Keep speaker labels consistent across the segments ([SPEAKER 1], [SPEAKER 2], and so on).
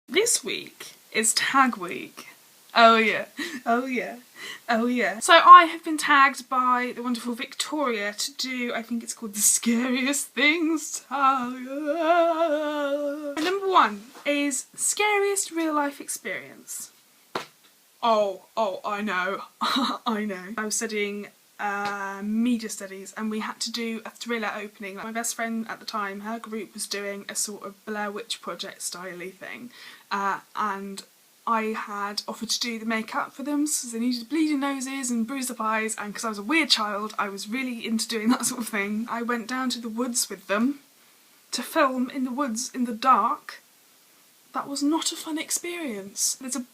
[SPEAKER 1] This week is tag week. Oh yeah, oh yeah, oh yeah. So I have been tagged by the wonderful Victoria to do, I think it's called the Scariest Things tag. Number one is scariest real life experience. Oh, I know, I know. I was studying media studies and we had to do a thriller opening. My best friend at the time, her group was doing a sort of Blair Witch Project styley thing, and I had offered to do the makeup for them because they needed bleeding noses and bruised up eyes, and because I was a weird child I was really into doing that sort of thing. I went down to the woods with them to film in the woods in the dark. That was not a fun experience. There's a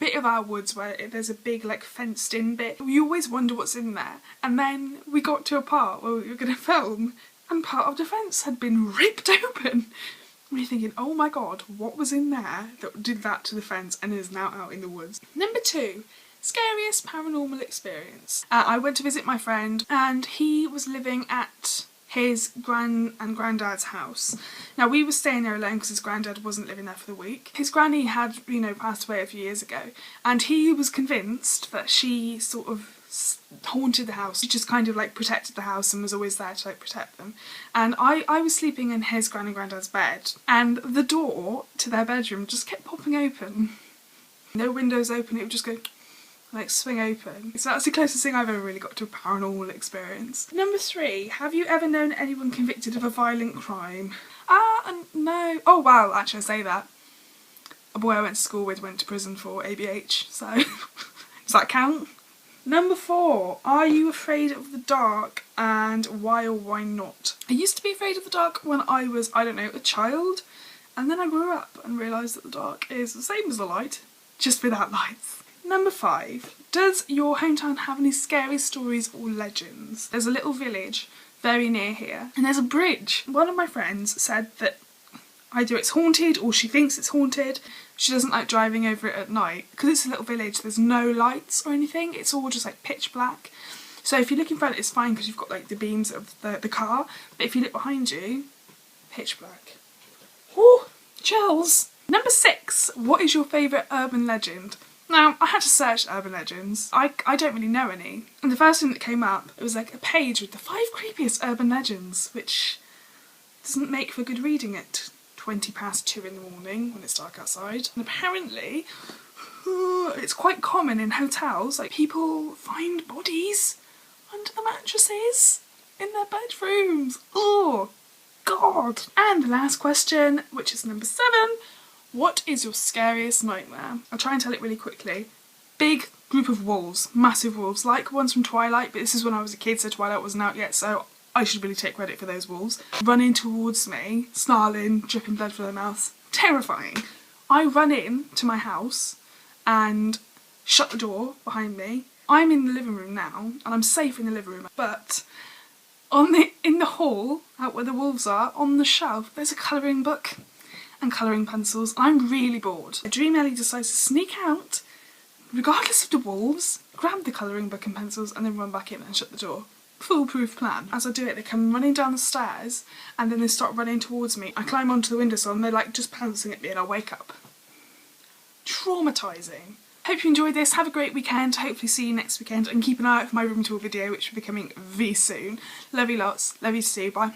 [SPEAKER 1] bit of our woods where there's a big like fenced in bit. You always wonder what's in there, and then we got to a part where we were going to film and part of the fence had been ripped open. And you're thinking, oh my god, what was in there that did that to the fence and is now out in the woods? Number two, scariest paranormal experience. I went to visit my friend and he was living at his gran and granddad's house. Now we were staying there alone because his granddad wasn't living there for the week. His granny had, you know, passed away a few years ago, and he was convinced that she sort of haunted the house. She just kind of like protected the house and was always there to like protect them. And I was sleeping in his gran and granddad's bed, and the door to their bedroom just kept popping open. No windows open, it would just go like swing open. So that's the closest thing I've ever really got to a paranormal experience. Number three, have you ever known anyone convicted of a violent crime? No. Oh wow, actually I say that. A boy I went to school with went to prison for ABH, so does that count? Number four, are you afraid of the dark, and why or why not? I used to be afraid of the dark when I was, I don't know, a child, and then I grew up and realised that the dark is the same as the light, just without lights. Number five, does your hometown have any scary stories or legends? There's a little village very near here and there's a bridge. One of my friends said that either it's haunted or she thinks it's haunted. She doesn't like driving over it at night because it's a little village, there's no lights or anything, it's all just like pitch black. So if you look in front it's fine because you've got like the beams of the car, but if you look behind you, pitch black. Ooh, chills. Number six, what is your favourite urban legend? Now, I had to search urban legends. I don't really know any. And the first thing that came up, it was like a page with the 5 creepiest urban legends, which doesn't make for good reading at 2 in the morning when it's dark outside. And apparently, it's quite common in hotels, like people find bodies under the mattresses in their bedrooms. Oh, God. And the last question, which is number 7, what is your scariest nightmare? I'll try and tell it really quickly. Big group of wolves, massive wolves, like ones from Twilight, but this is when I was a kid so Twilight wasn't out yet, so I should really take credit for those wolves. Running towards me, snarling, dripping blood from their mouths. Terrifying. I run in to my house and shut the door behind me. I'm in the living room now and I'm safe in the living room, but in the hall, out where the wolves are, on the shelf, there's a colouring book and colouring pencils, and I'm really bored. Dream Ellie decides to sneak out, regardless of the wolves, grab the colouring book and pencils and then run back in and shut the door. Foolproof plan. As I do it, they come running down the stairs and then they start running towards me. I climb onto the windowsill and they're like just pouncing at me and I wake up. Traumatising. Hope you enjoyed this, have a great weekend, hopefully see you next weekend, and keep an eye out for my room tour video which will be coming very soon. Love you lots, love you too, bye.